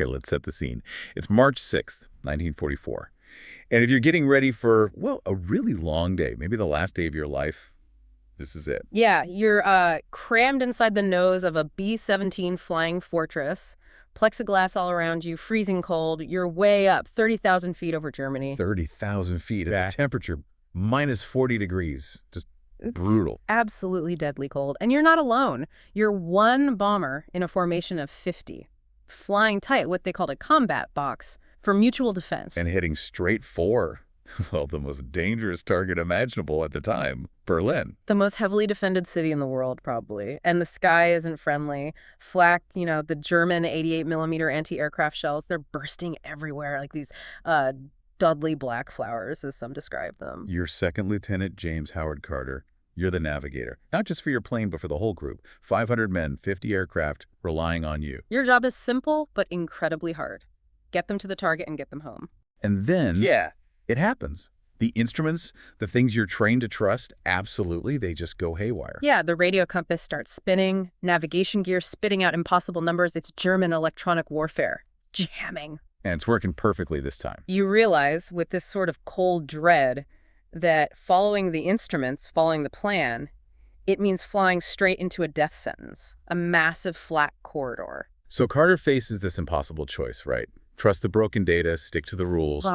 Okay, let's set the scene. It's March 6th, 1944. And if you're getting ready for, well, a really long day, maybe the last day of your life, this is it. Yeah, you're crammed inside the nose of a B-17 flying fortress, plexiglass all around you, freezing cold. You're way up, 30,000 feet over Germany. 30,000 feet at Yeah. the temperature, minus 40 degrees. Just brutal. Absolutely deadly cold. And you're not alone. You're one bomber in a formation of 50, flying tight, what they called a combat box, for mutual defense. And heading straight for, well, the most dangerous target imaginable at the time, Berlin. The most heavily defended city in the world, probably. And the sky isn't friendly. Flak, the German 88mm anti-aircraft shells, they're bursting everywhere, like these Dudley black flowers, as some describe them. You're Second Lieutenant James Howard Carter. You're the navigator, not just for your plane, but for the whole group. 500 men, 50 aircraft, relying on you. Your job is simple, but incredibly hard. Get them to the target and get them home. And then Yeah. it happens. The instruments, the things you're trained to trust, absolutely, they just go haywire. Yeah, the radio compass starts spinning, navigation gear spitting out impossible numbers. It's German electronic warfare. Jamming. And it's working perfectly this time. You realize, with this sort of cold dread, that following the instruments, following the plan, it means flying straight into a death sentence, a massive flat corridor. So Carter faces this impossible choice, right? Trust the broken data, stick to the rules,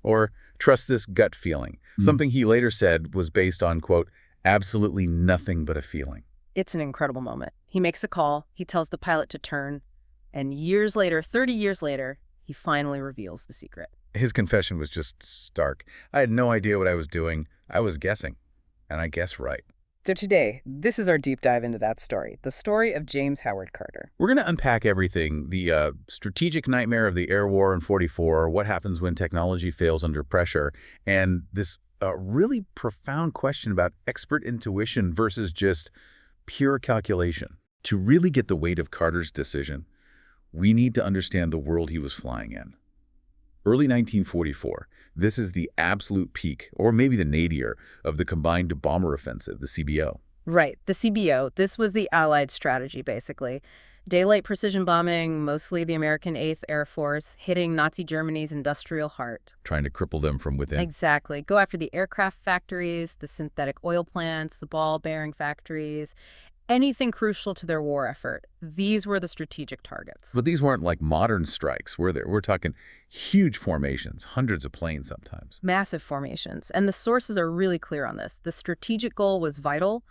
or trust this gut feeling, something he later said was based on, quote, absolutely nothing but a feeling. It's an incredible moment. He makes a call, he tells the pilot to turn, and years later, 30 years later, he finally reveals the secret. His confession was just stark. I had no idea what I was doing. I was guessing, and I guessed right. So today, this is our deep dive into that story, the story of James Howard Carter. We're going to unpack everything, the strategic nightmare of the air war in '44, what happens when technology fails under pressure, and this really profound question about expert intuition versus just pure calculation. To really get the weight of Carter's decision, we need to understand the world he was flying in. Early 1944, this is the absolute peak, or maybe the nadir, of the combined bomber offensive, the CBO. Right, the CBO. This was the Allied strategy, basically. Daylight precision bombing, mostly the American 8th Air Force, hitting Nazi Germany's industrial heart. Trying to cripple them from within. Exactly. Go after the aircraft factories, the synthetic oil plants, the ball bearing factories, anything crucial to their war effort. These were the strategic targets. But these weren't like modern strikes, were there? We're talking huge formations, hundreds of planes sometimes. Massive formations. And the sources are really clear on this. The strategic goal was vital,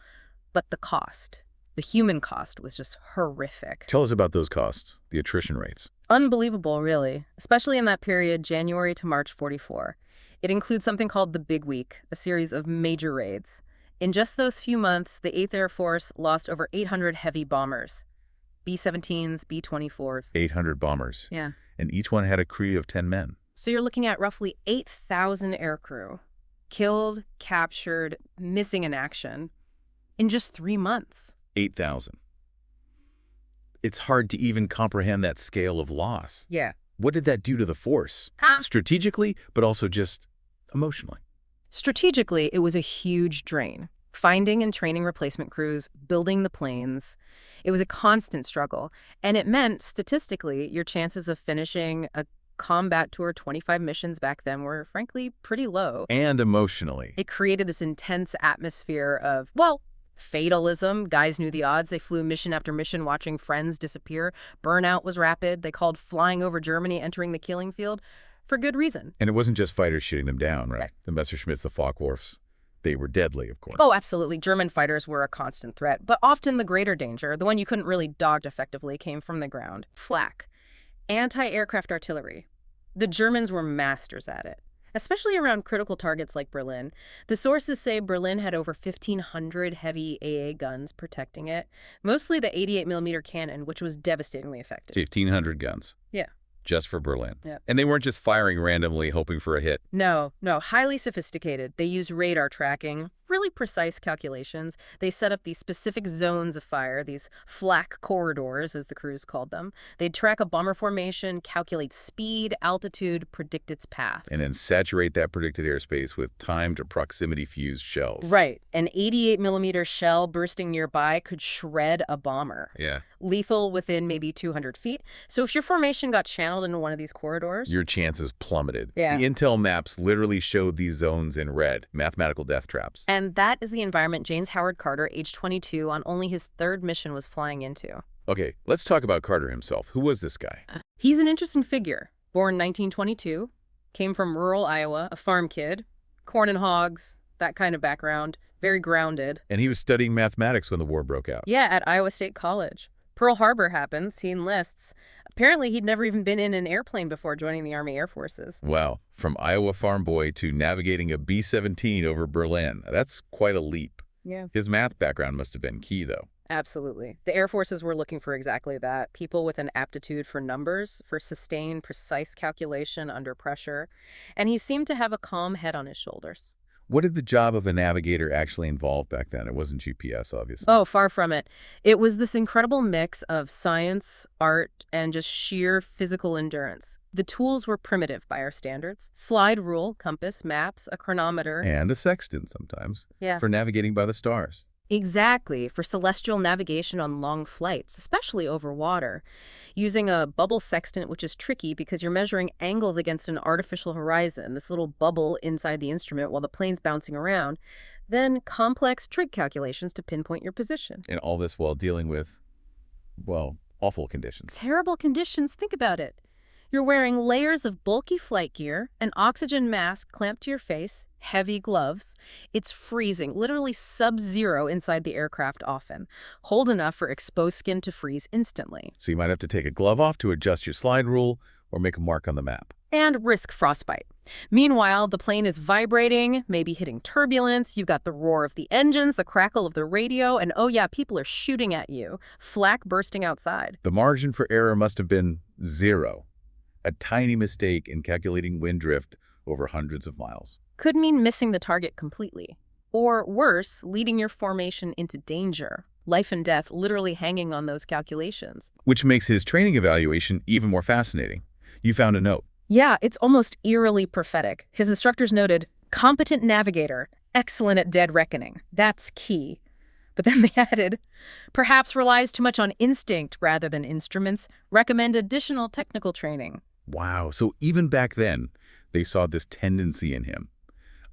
but the cost, the human cost, was just horrific. Tell us about those costs, the attrition rates. Unbelievable, really, especially in that period, January to March 44. It includes something called the Big Week, a series of major raids. In just those few months, the 8th Air Force lost over 800 heavy bombers. B-17s, B-24s. 800 bombers. Yeah. And each one had a crew of 10 men. So you're looking at roughly 8,000 aircrew. Killed, captured, missing in action. In just 3 months. 8,000. It's hard to even comprehend that scale of loss. Yeah. What did that do to the force? Strategically, but also just emotionally. Strategically, it was a huge drain. Finding and training replacement crews, building the planes. It was a constant struggle. And it meant, statistically, your chances of finishing a combat tour 25 missions back then were, frankly, pretty low. And emotionally. It created this intense atmosphere of, well, fatalism. Guys knew the odds. They flew mission after mission watching friends disappear. Burnout was rapid. They called flying over Germany entering the killing field. For good reason. And it wasn't just fighters shooting them down, right? The Messerschmitts, the Focke-Wulfs, they were deadly, of course. Oh, absolutely. German fighters were a constant threat. But often the greater danger, the one you couldn't really dodge effectively, came from the ground. Flak. Anti-aircraft artillery. The Germans were masters at it, especially around critical targets like Berlin. The sources say Berlin had over 1,500 heavy AA guns protecting it, mostly the 88mm cannon, which was devastatingly effective. 1,500 guns. Yeah. Just for Berlin. Yeah. And they weren't just firing randomly, hoping for a hit. No, highly sophisticated. They used radar tracking, really precise calculations. They set up these specific zones of fire, these flak corridors, as the crews called them. They'd track a bomber formation, calculate speed, altitude, predict its path. And then saturate that predicted airspace with timed or proximity-fused shells. Right. An 88-millimeter shell bursting nearby could shred a bomber. Yeah. Lethal within maybe 200 feet. So if your formation got channeled into one of these corridors... Your chances plummeted. Yeah. The intel maps literally showed these zones in red, mathematical death traps. And that is the environment James Howard Carter, age 22, on only his third mission was flying into. Okay, let's talk about Carter himself. Who was this guy? He's an interesting figure. Born 1922, came from rural Iowa, a farm kid, corn and hogs, that kind of background, very grounded. And he was studying mathematics when the war broke out. Yeah, at Iowa State College. Pearl Harbor happens, he enlists. Apparently, he'd never even been in an airplane before joining the Army Air Forces. Wow, from Iowa farm boy to navigating a B-17 over Berlin. That's quite a leap. Yeah. His math background must have been key, though. Absolutely. The Air Forces were looking for exactly that. People with an aptitude for numbers, for sustained, precise calculation under pressure. And he seemed to have a calm head on his shoulders. What did the job of a navigator actually involve back then? It wasn't GPS, obviously. Oh, far from it. It was this incredible mix of science, art, and just sheer physical endurance. The tools were primitive by our standards. Slide rule, compass, maps, a chronometer. And a sextant sometimes. Yeah. For navigating by the stars. Exactly, for celestial navigation on long flights, especially over water. Using a bubble sextant, which is tricky because you're measuring angles against an artificial horizon, this little bubble inside the instrument while the plane's bouncing around. Then complex trig calculations to pinpoint your position. And all this while dealing with, well, awful conditions. Terrible conditions, think about it. You're wearing layers of bulky flight gear, an oxygen mask clamped to your face, heavy gloves. It's freezing, literally sub-zero inside the aircraft often, cold enough for exposed skin to freeze instantly. So you might have to take a glove off to adjust your slide rule or make a mark on the map. And risk frostbite. Meanwhile, the plane is vibrating, maybe hitting turbulence. You've got the roar of the engines, the crackle of the radio, and oh yeah, people are shooting at you, flak bursting outside. The margin for error must have been zero. A tiny mistake in calculating wind drift over hundreds of miles. Could mean missing the target completely. Or worse, leading your formation into danger. Life and death literally hanging on those calculations. Which makes his training evaluation even more fascinating. You found a note. Yeah, it's almost eerily prophetic. His instructors noted, competent navigator, excellent at dead reckoning. That's key. But then they added, perhaps relies too much on instinct rather than instruments, recommend additional technical training. Wow, so even back then, they saw this tendency in him.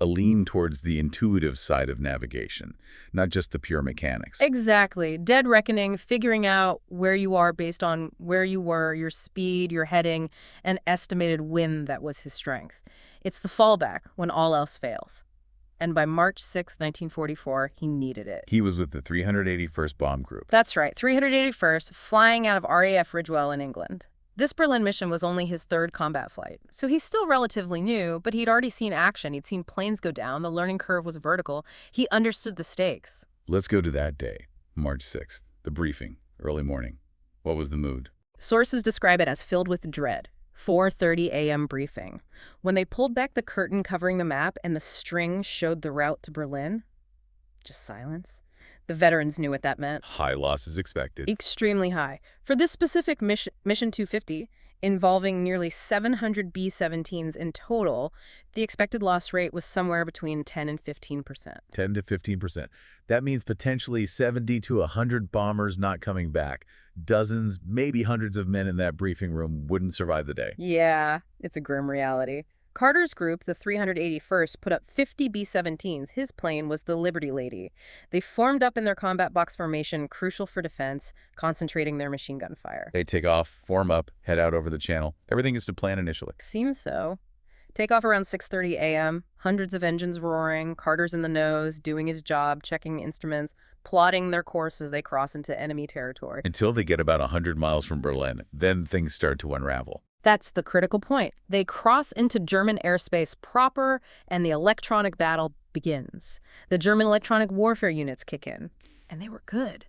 A lean towards the intuitive side of navigation, not just the pure mechanics. Exactly. Dead reckoning, figuring out where you are based on where you were, your speed, your heading, and estimated wind that was his strength. It's the fallback when all else fails. And by March 6, 1944, he needed it. He was with the 381st Bomb Group. That's right, 381st, flying out of RAF Ridgewell in England. This Berlin mission was only his third combat flight, so he's still relatively new, but he'd already seen action. He'd seen planes go down, the learning curve was vertical. He understood the stakes. Let's go to that day, March 6th, the briefing, early morning. What was the mood? Sources describe it as filled with dread. 4:30 a.m. briefing. When they pulled back the curtain covering the map and the string showed the route to Berlin, just silence. The veterans knew what that meant. High losses expected. Extremely high. For this specific mission 250, involving nearly 700 B-17s in total, the expected loss rate was somewhere between 10 and 15%. 10 to 15%. That means potentially 70 to 100 bombers not coming back. Dozens, maybe hundreds of men in that briefing room wouldn't survive the day. Yeah, it's a grim reality. Carter's group, the 381st, put up 50 B-17s. His plane was the Liberty Lady. They formed up in their combat box formation, crucial for defense, concentrating their machine gun fire. They take off, form up, head out over the channel. Everything is to plan initially. Seems so. Take off around 6:30 a.m., hundreds of engines roaring, Carter's in the nose, doing his job, checking instruments, plotting their course as they cross into enemy territory. Until they get about 100 miles from Berlin, then things start to unravel. That's the critical point. They cross into German airspace proper, and the electronic battle begins. The German electronic warfare units kick in, and they were good.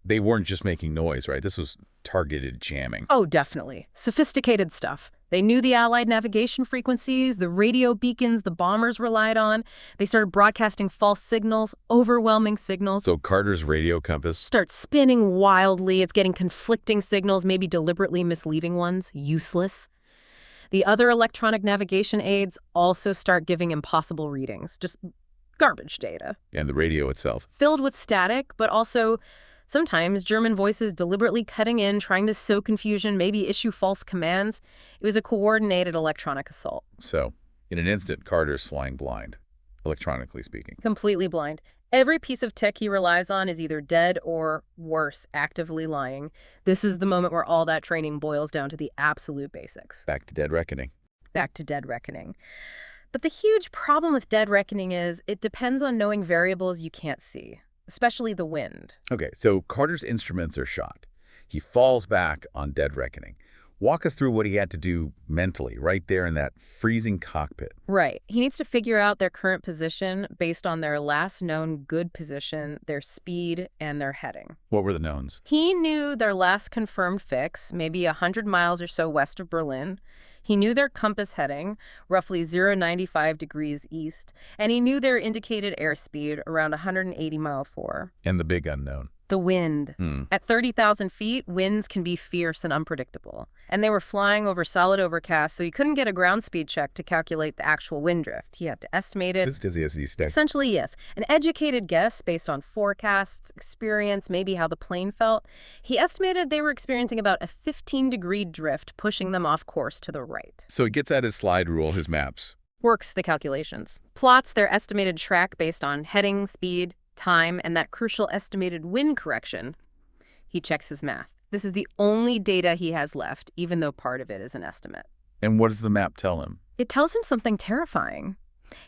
They weren't just making noise, right? This was targeted jamming. Oh, definitely. Sophisticated stuff. They knew the Allied navigation frequencies, the radio beacons the bombers relied on. They started broadcasting false signals, overwhelming signals. So Carter's radio compass. Starts spinning wildly. It's getting conflicting signals, maybe deliberately misleading ones. Useless. The other electronic navigation aids also start giving impossible readings. Just garbage data. And the radio itself. Filled with static, but also sometimes German voices deliberately cutting in, trying to sow confusion, maybe issue false commands. It was a coordinated electronic assault. So, in an instant, Carter's flying blind, electronically speaking. Completely blind. Every piece of tech he relies on is either dead or, worse, actively lying. This is the moment where all that training boils down to the absolute basics. Back to dead reckoning. Back to dead reckoning. But the huge problem with dead reckoning is it depends on knowing variables you can't see, especially the wind. Okay, so Carter's instruments are shot. He falls back on dead reckoning. Walk us through what he had to do mentally, right there in that freezing cockpit. Right. He needs to figure out their current position based on their last known good position, their speed, and their heading. What were the knowns? He knew their last confirmed fix, maybe 100 miles or so west of Berlin. He knew their compass heading, roughly 095 degrees east, and he knew their indicated airspeed, around 180 miles per hour. And the big unknown. The wind. At 30,000 feet, winds can be fierce and unpredictable. And they were flying over solid overcast, so you couldn't get a ground speed check to calculate the actual wind drift. He had to estimate it. Just as he stacked. Essentially, yes. An educated guess based on forecasts, experience, maybe how the plane felt. He estimated they were experiencing about a 15-degree drift, pushing them off course to the right. So he gets out his slide rule, his maps. Works the calculations. Plots their estimated track based on heading, speed, time, and that crucial estimated wind correction. He checks his math. This is the only data he has left, even though part of it is an estimate. And what does the map tell him? It tells him something terrifying.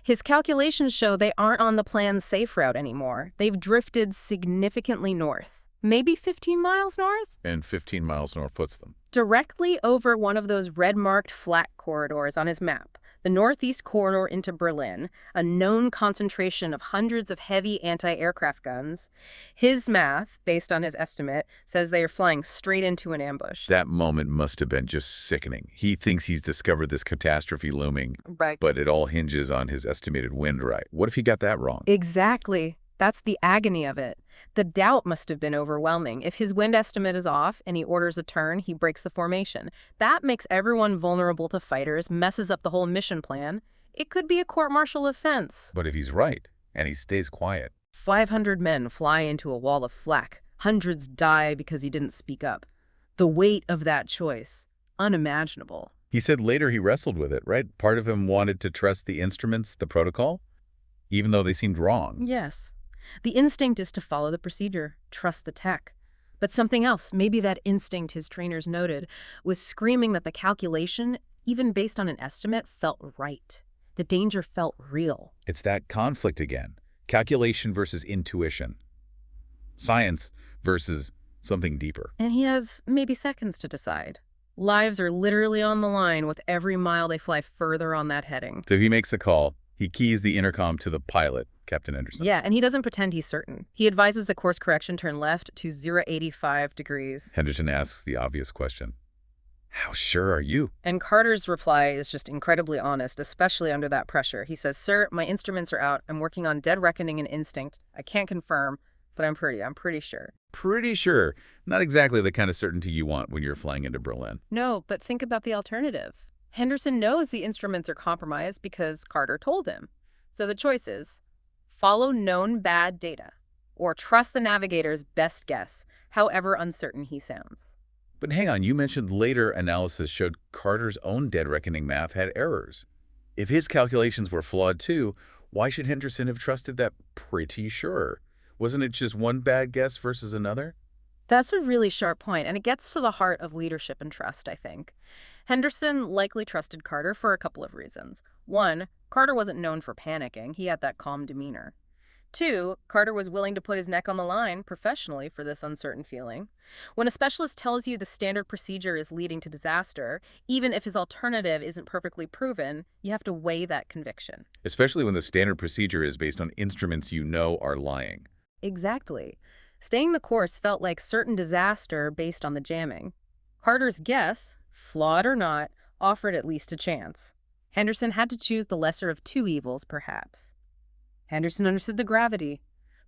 His calculations show they aren't on the plan's safe route anymore. They've drifted significantly north. Maybe 15 miles north? And 15 miles north puts them. Directly over one of those red-marked flat corridors on his map. The northeast corridor into Berlin, a known concentration of hundreds of heavy anti-aircraft guns. His math, based on his estimate, says they are flying straight into an ambush. That moment must have been just sickening. He thinks he's discovered this catastrophe looming, Right. but it all hinges on his estimated wind right. What if he got that wrong? Exactly. That's the agony of it. The doubt must have been overwhelming. If his wind estimate is off and he orders a turn, he breaks the formation. That makes everyone vulnerable to fighters, messes up the whole mission plan. It could be a court-martial offense. But if he's right, and he stays quiet. 500 men fly into a wall of flak. Hundreds die because he didn't speak up. The weight of that choice, unimaginable. He said later he wrestled with it, right? Part of him wanted to trust the instruments, the protocol, even though they seemed wrong. Yes. The instinct is to follow the procedure, trust the tech. But something else, maybe that instinct his trainers noted, was screaming that the calculation, even based on an estimate, felt right. The danger felt real. It's that conflict again. Calculation versus intuition. Science versus something deeper. And he has maybe seconds to decide. Lives are literally on the line with every mile they fly further on that heading. So he makes a call. He keys the intercom to the pilot, Captain Anderson. Yeah, and he doesn't pretend he's certain. He advises the course correction turn left to 085 degrees. Henderson asks the obvious question. How sure are you? And Carter's reply is just incredibly honest, especially under that pressure. He says, "Sir, my instruments are out. I'm working on dead reckoning and instinct. I can't confirm, but I'm pretty sure." Pretty sure. Not exactly the kind of certainty you want when you're flying into Berlin. No, but think about the alternative. Henderson knows the instruments are compromised because Carter told him. So the choice is follow known bad data or trust the navigator's best guess, however uncertain he sounds. But hang on, you mentioned later analysis showed Carter's own dead reckoning math had errors. If his calculations were flawed too, why should Henderson have trusted that pretty sure? Wasn't it just one bad guess versus another? That's a really sharp point, and it gets to the heart of leadership and trust, I think. Henderson likely trusted Carter for a couple of reasons. One, Carter wasn't known for panicking. He had that calm demeanor. Two, Carter was willing to put his neck on the line professionally for this uncertain feeling. When a specialist tells you the standard procedure is leading to disaster, even if his alternative isn't perfectly proven, you have to weigh that conviction. Especially when the standard procedure is based on instruments you know are lying. Exactly. Staying the course felt like certain disaster based on the jamming. Carter's guess, flawed or not, offered at least a chance. Henderson had to choose the lesser of two evils, perhaps. Henderson understood the gravity.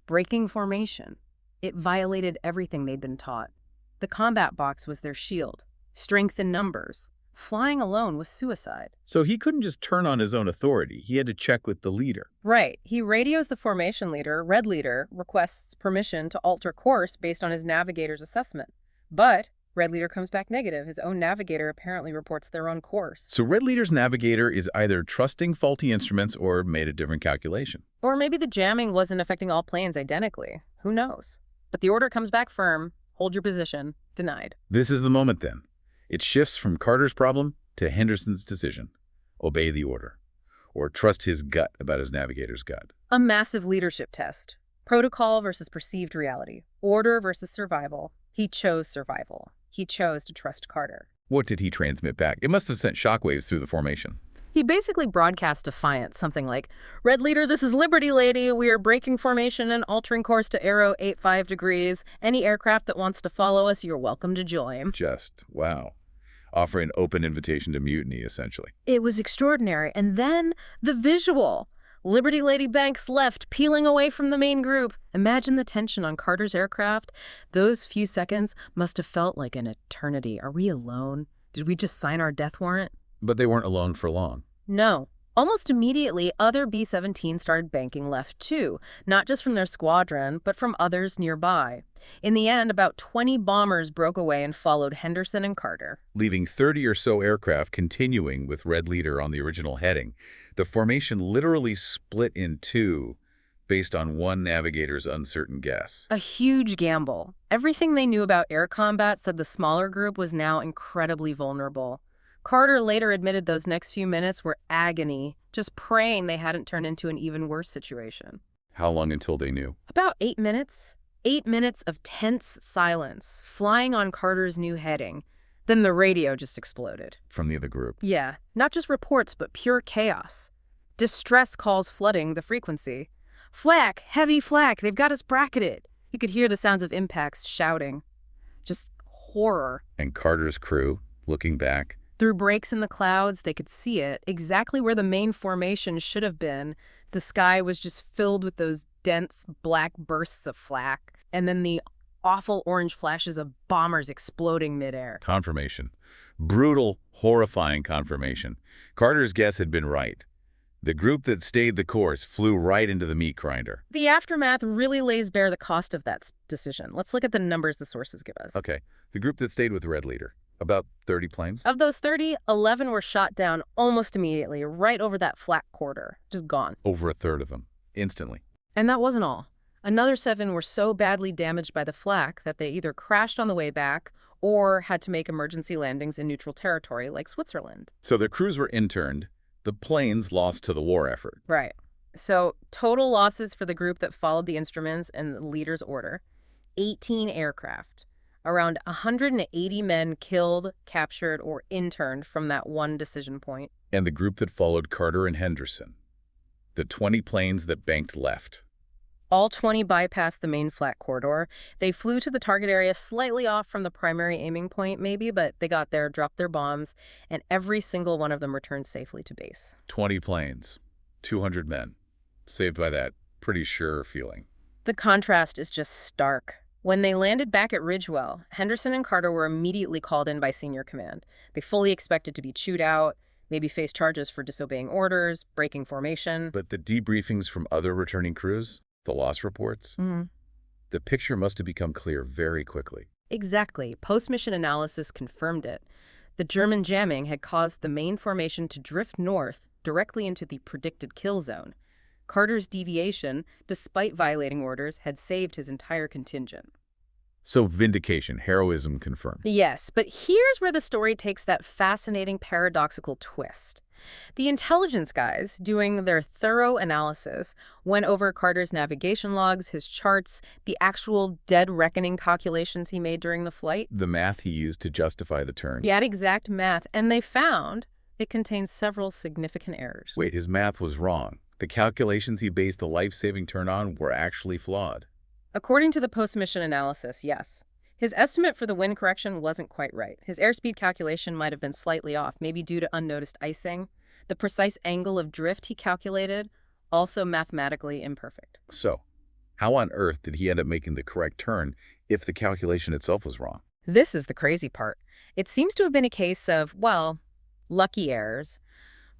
Breaking formation. It violated everything they'd been taught. The combat box was their shield. Strength in numbers. Flying alone was suicide. So he couldn't just turn on his own authority. He had to check with the leader. Right. He radios the formation leader, Red Leader, requests permission to alter course based on his navigator's assessment. But Red Leader comes back negative. His own navigator apparently reports their own course. So Red Leader's navigator is either trusting faulty instruments or made a different calculation. Or maybe the jamming wasn't affecting all planes identically. Who knows? But the order comes back firm. Hold your position. Denied. This is the moment then. It shifts from Carter's problem to Henderson's decision. Obey the order. Or trust his gut about his navigator's gut. A massive leadership test. Protocol versus perceived reality. Order versus survival. He chose survival. He chose to trust Carter. What did he transmit back? It must have sent shockwaves through the formation. He basically broadcast defiance, something like, Red Leader, this is Liberty, lady. We are breaking formation and altering course to Aero 85 degrees. Any aircraft that wants to follow us, you're welcome to join. Just, wow. Offering an open invitation to mutiny, essentially. It was extraordinary. And then the visual. Liberty Lady Banks left, peeling away from the main group. Imagine the tension on Carter's aircraft. Those few seconds must have felt like an eternity. Are we alone? Did we just sign our death warrant? But they weren't alone for long. No. Almost immediately, other B-17s started banking left too, not just from their squadron, but from others nearby. In the end, about 20 bombers broke away and followed Henderson and Carter. Leaving 30 or so aircraft continuing with Red Leader on the original heading. The formation literally split in two based on one navigator's uncertain guess. A huge gamble. Everything they knew about air combat said the smaller group was now incredibly vulnerable. Carter later admitted those next few minutes were agony, just praying they hadn't turned into an even worse situation. How long until they knew? About 8 minutes. 8 minutes of tense silence, flying on Carter's new heading. Then the radio just exploded. From the other group. Yeah, not just reports, but pure chaos. Distress calls flooding the frequency. Flak, heavy flak, they've got us bracketed. You could hear the sounds of impacts shouting. Just horror. And Carter's crew, looking back. Through breaks in the clouds, they could see it, exactly where the main formation should have been. The sky was just filled with those dense black bursts of flak, and then the awful orange flashes of bombers exploding midair. Confirmation. Brutal, horrifying confirmation. Carter's guess had been right. The group that stayed the course flew right into the meat grinder. The aftermath really lays bare the cost of that decision. Let's look at the numbers the sources give us. Okay, the group that stayed with Red Leader. About 30 planes? Of those 30, 11 were shot down almost immediately, right over that flak corridor. Just gone. Over a third of them. Instantly. And that wasn't all. Another 7 were so badly damaged by the flak that they either crashed on the way back or had to make emergency landings in neutral territory like Switzerland. So their crews were interned. The planes lost to the war effort. Right. So total losses for the group that followed the instruments and the leader's order, 18 aircraft. Around 180 men killed, captured, or interned from that one decision point. And the group that followed Carter and Henderson. The 20 planes that banked left. All 20 bypassed the main flak corridor. They flew to the target area slightly off from the primary aiming point, maybe, but they got there, dropped their bombs, and every single one of them returned safely to base. 20 planes. 200 men. Saved by that pretty sure feeling. The contrast is just stark. When they landed back at Ridgewell, Henderson and Carter were immediately called in by senior command. They fully expected to be chewed out, maybe face charges for disobeying orders, breaking formation. But the debriefings from other returning crews, the loss reports, the picture must have become clear very quickly. Exactly. Post-mission analysis confirmed it. The German jamming had caused the main formation to drift north directly into the predicted kill zone. Carter's deviation, despite violating orders, had saved his entire contingent. So vindication, heroism confirmed. Yes, but here's where the story takes that fascinating paradoxical twist. The intelligence guys, doing their thorough analysis, went over Carter's navigation logs, his charts, the actual dead reckoning calculations he made during the flight. The math he used to justify the turn. That exact math, and they found it contains several significant errors. Wait, his math was wrong. The calculations he based the life-saving turn on were actually flawed. According to the post-mission analysis, yes. His estimate for the wind correction wasn't quite right. His airspeed calculation might have been slightly off, maybe due to unnoticed icing. The precise angle of drift he calculated, also mathematically imperfect. So, how on earth did he end up making the correct turn if the calculation itself was wrong? This is the crazy part. It seems to have been a case of, well, lucky errors.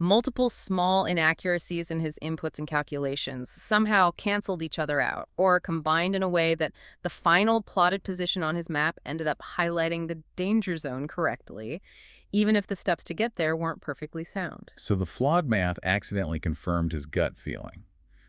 Multiple small inaccuracies in his inputs and calculations somehow canceled each other out, or combined in a way that the final plotted position on his map ended up highlighting the danger zone correctly, even if the steps to get there weren't perfectly sound. So the flawed math accidentally confirmed his gut feeling.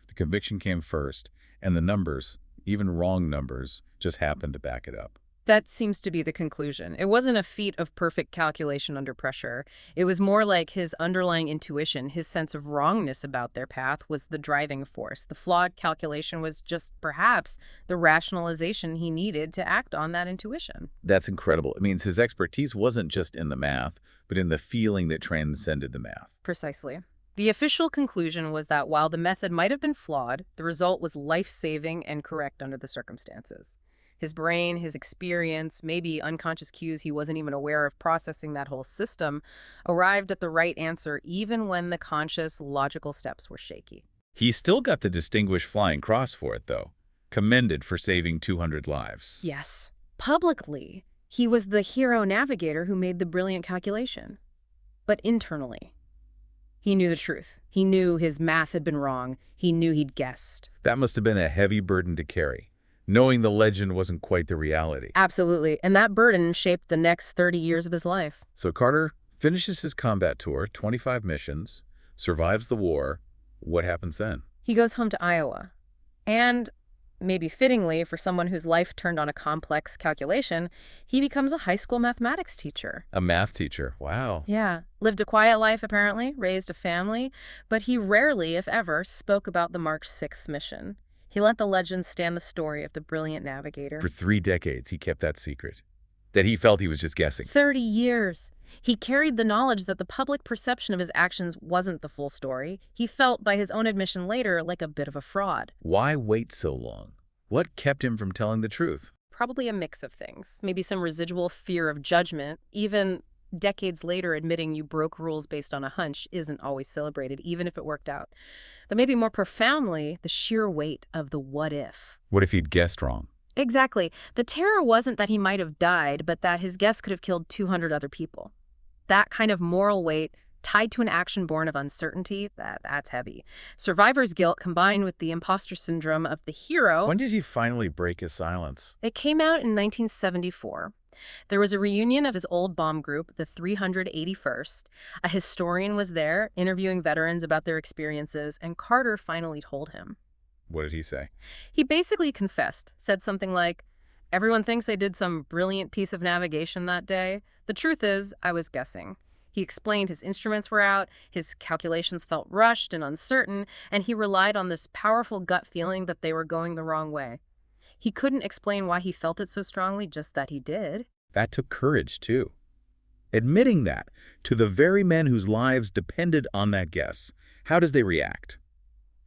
The conviction came first, and the numbers, even wrong numbers, just happened to back it up. That seems to be the conclusion. It wasn't a feat of perfect calculation under pressure. It was more like his underlying intuition, his sense of wrongness about their path was the driving force. The flawed calculation was just perhaps the rationalization he needed to act on that intuition. That's incredible. It means his expertise wasn't just in the math, but in the feeling that transcended the math. Precisely. The official conclusion was that while the method might have been flawed, the result was life-saving and correct under the circumstances. His brain, his experience, maybe unconscious cues he wasn't even aware of processing that whole system, arrived at the right answer even when the conscious, logical steps were shaky. He still got the Distinguished Flying Cross for it, though. Commended for saving 200 lives. Yes. Publicly, he was the hero navigator who made the brilliant calculation. But internally, he knew the truth. He knew his math had been wrong. He knew he'd guessed. That must have been a heavy burden to carry, knowing the legend wasn't quite the reality. Absolutely. And that burden shaped the next 30 years of his life. So Carter finishes his combat tour, 25 missions, survives the war. What happens then? He goes home to Iowa. And, maybe fittingly for someone whose life turned on a complex calculation, he becomes a high school mathematics teacher. A math teacher. Wow. Yeah. Lived a quiet life, apparently, raised a family, but he rarely, if ever, spoke about the March 6th mission. He let the legend stand the story of the brilliant navigator. For 3 decades, he kept that secret. That he felt he was just guessing. 30 years. He carried the knowledge that the public perception of his actions wasn't the full story. He felt, by his own admission later, like a bit of a fraud. Why wait so long? What kept him from telling the truth? Probably a mix of things. Maybe some residual fear of judgment. Even decades later, admitting you broke rules based on a hunch isn't always celebrated, even if it worked out. But maybe more profoundly, the sheer weight of the what if. What if he'd guessed wrong? Exactly. The terror wasn't that he might have died, but that his guess could have killed 200 other people. That kind of moral weight, tied to an action born of uncertainty, that's heavy. Survivor's guilt combined with the imposter syndrome of the hero. When did he finally break his silence? It came out in 1974. There was a reunion of his old bomb group, the 381st. A historian was there, interviewing veterans about their experiences, and Carter finally told him. What did he say? He basically confessed, said something like, "Everyone thinks I did some brilliant piece of navigation that day. The truth is, I was guessing." He explained his instruments were out, his calculations felt rushed and uncertain, and he relied on this powerful gut feeling that they were going the wrong way. He couldn't explain why he felt it so strongly, just that he did. That took courage, too. Admitting that to the very men whose lives depended on that guess. How does they react?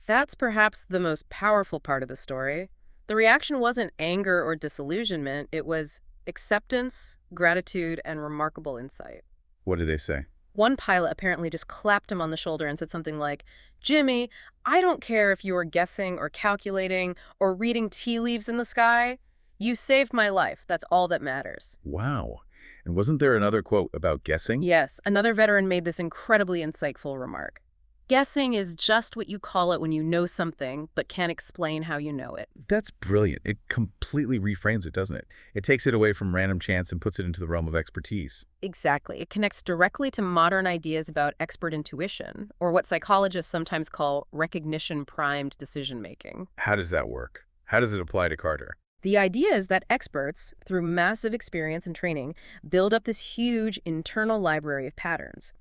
That's perhaps the most powerful part of the story. The reaction wasn't anger or disillusionment. It was acceptance, gratitude, and remarkable insight. What did they say? One pilot apparently just clapped him on the shoulder and said something like, "Jimmy, I don't care if you were guessing or calculating or reading tea leaves in the sky. You saved my life. That's all that matters." Wow. And wasn't there another quote about guessing? Yes, another veteran made this incredibly insightful remark. "Guessing is just what you call it when you know something, but can't explain how you know it." That's brilliant. It completely reframes it, doesn't it? It takes it away from random chance and puts it into the realm of expertise. Exactly. It connects directly to modern ideas about expert intuition, or what psychologists sometimes call recognition-primed decision-making. How does that work? How does it apply to Carter? The idea is that experts, through massive experience and training, build up this huge internal library of patterns.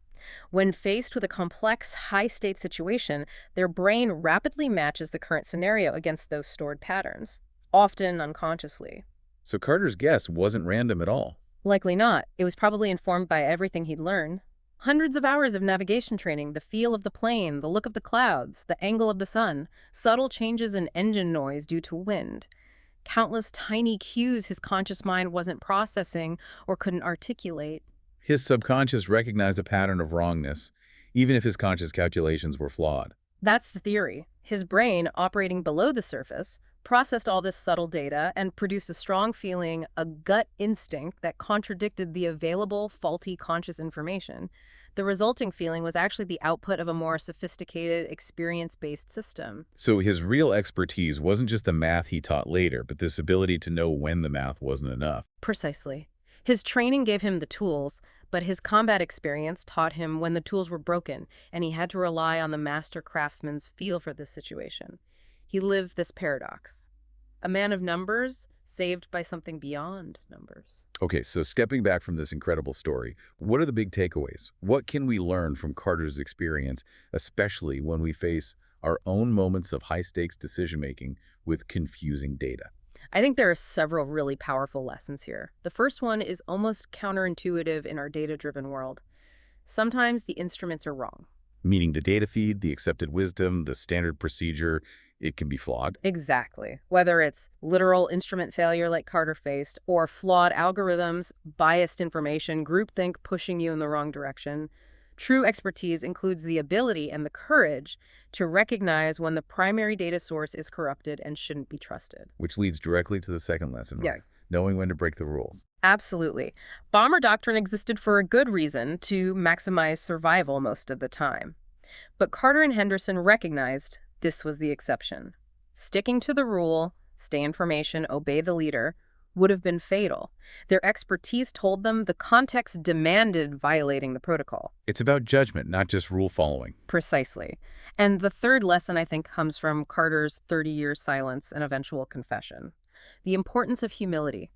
When faced with a complex, high-stakes situation, their brain rapidly matches the current scenario against those stored patterns, often unconsciously. So Carter's guess wasn't random at all. Likely not. It was probably informed by everything he'd learned. Hundreds of hours of navigation training, the feel of the plane, the look of the clouds, the angle of the sun, subtle changes in engine noise due to wind. Countless tiny cues his conscious mind wasn't processing or couldn't articulate. His subconscious recognized a pattern of wrongness, even if his conscious calculations were flawed. That's the theory. His brain, operating below the surface, processed all this subtle data and produced a strong feeling, a gut instinct that contradicted the available faulty conscious information. The resulting feeling was actually the output of a more sophisticated, experience-based system. So his real expertise wasn't just the math he taught later, but this ability to know when the math wasn't enough. Precisely. His training gave him the tools, but his combat experience taught him when the tools were broken, and he had to rely on the master craftsman's feel for this situation. He lived this paradox. A man of numbers, saved by something beyond numbers. Okay, so stepping back from this incredible story, what are the big takeaways? What can we learn from Carter's experience, especially when we face our own moments of high-stakes decision-making with confusing data? I think there are several really powerful lessons here. The first one is almost counterintuitive in our data-driven world. Sometimes the instruments are wrong. Meaning the data feed, the accepted wisdom, the standard procedure, it can be flawed. Exactly. Whether it's literal instrument failure like Carter faced, or flawed algorithms, biased information, groupthink pushing you in the wrong direction, true expertise includes the ability and the courage to recognize when the primary data source is corrupted and shouldn't be trusted. Which leads directly to the second lesson, Yeah. knowing when to break the rules. Absolutely. Bomber doctrine existed for a good reason, to maximize survival most of the time. But Carter and Henderson recognized this was the exception. Sticking to the rule, stay in formation, obey the leader, would have been fatal. Their expertise told them the context demanded violating the protocol. It's about judgment, not just rule following. Precisely. And the third lesson, I think, comes from Carter's 30-year silence and eventual confession. The importance of humility.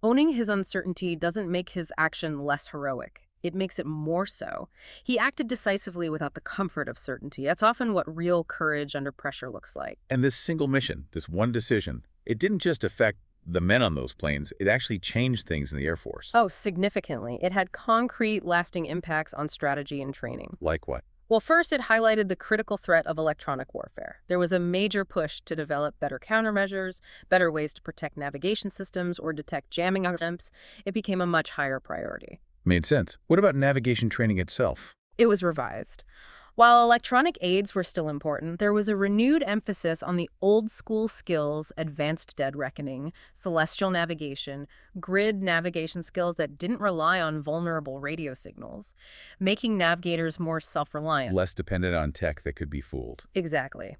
Owning his uncertainty doesn't make his action less heroic. It makes it more so. He acted decisively without the comfort of certainty. That's often what real courage under pressure looks like. And this single mission, this one decision, it didn't just affect the men on those planes, it actually changed things in the Air Force. Oh, significantly. It had concrete, lasting impacts on strategy and training. Like what? Well, first, it highlighted the critical threat of electronic warfare. There was a major push to develop better countermeasures, better ways to protect navigation systems or detect jamming attempts. It became a much higher priority. Made sense. What about navigation training itself? It was revised. While electronic aids were still important, there was a renewed emphasis on the old-school skills, advanced dead reckoning, celestial navigation, grid navigation skills that didn't rely on vulnerable radio signals, making navigators more self-reliant. Less dependent on tech that could be fooled. Exactly.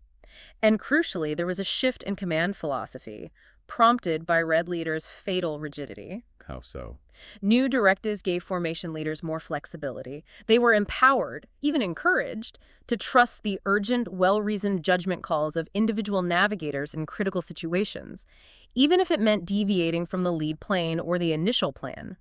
And crucially, there was a shift in command philosophy, prompted by Red leaders' fatal rigidity. How so? New directives gave formation leaders more flexibility. They were empowered, even encouraged, to trust the urgent, well-reasoned judgment calls of individual navigators in critical situations, even if it meant deviating from the lead plane or the initial plan.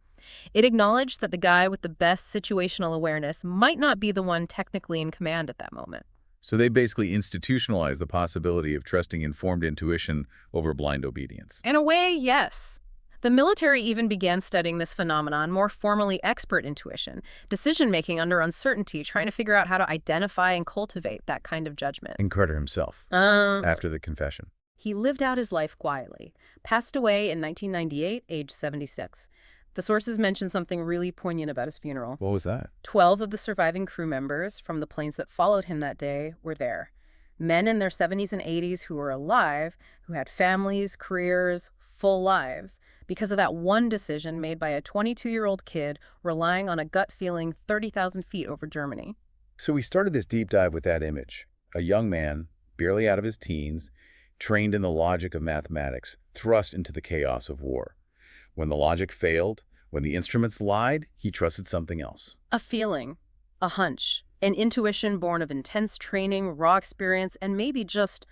It acknowledged that the guy with the best situational awareness might not be the one technically in command at that moment. So they basically institutionalized the possibility of trusting informed intuition over blind obedience. In a way, yes. The military even began studying this phenomenon, more formally expert intuition, decision-making under uncertainty, trying to figure out how to identify and cultivate that kind of judgment. And Carter himself, after the confession. He lived out his life quietly, passed away in 1998, age 76. The sources mention something really poignant about his funeral. What was that? 12 of the surviving crew members from the planes that followed him that day were there. Men in their 70s and 80s who were alive, who had families, careers, full lives, because of that one decision made by a 22-year-old kid relying on a gut feeling 30,000 feet over Germany. So we started this deep dive with that image. A young man, barely out of his teens, trained in the logic of mathematics, thrust into the chaos of war. When the logic failed, when the instruments lied, he trusted something else. A feeling, a hunch, an intuition born of intense training, raw experience, and maybe just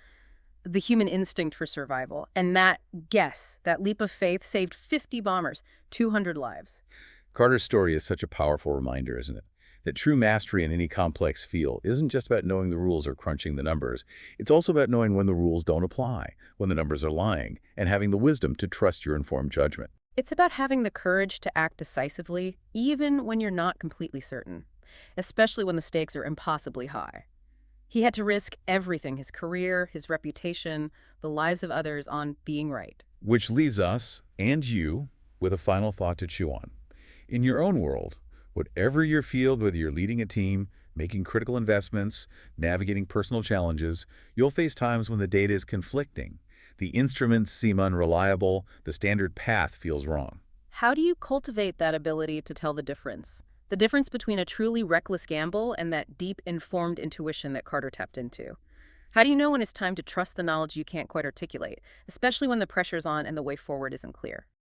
the human instinct for survival. And that guess, that leap of faith, saved 50 bombers, 200 lives. Carter's story is such a powerful reminder, isn't it? That true mastery in any complex field isn't just about knowing the rules or crunching the numbers. It's also about knowing when the rules don't apply, when the numbers are lying, and having the wisdom to trust your informed judgment. It's about having the courage to act decisively, even when you're not completely certain, especially when the stakes are impossibly high. He had to risk everything, his career, his reputation, the lives of others, on being right. Which leaves us, and you, with a final thought to chew on. In your own world, whatever your field, whether you're leading a team, making critical investments, navigating personal challenges, you'll face times when the data is conflicting. The instruments seem unreliable, the standard path feels wrong. How do you cultivate that ability to tell the difference? The difference between a truly reckless gamble and that deep, informed intuition that Carter tapped into. How do you know when it's time to trust the knowledge you can't quite articulate, especially when the pressure's on and the way forward isn't clear?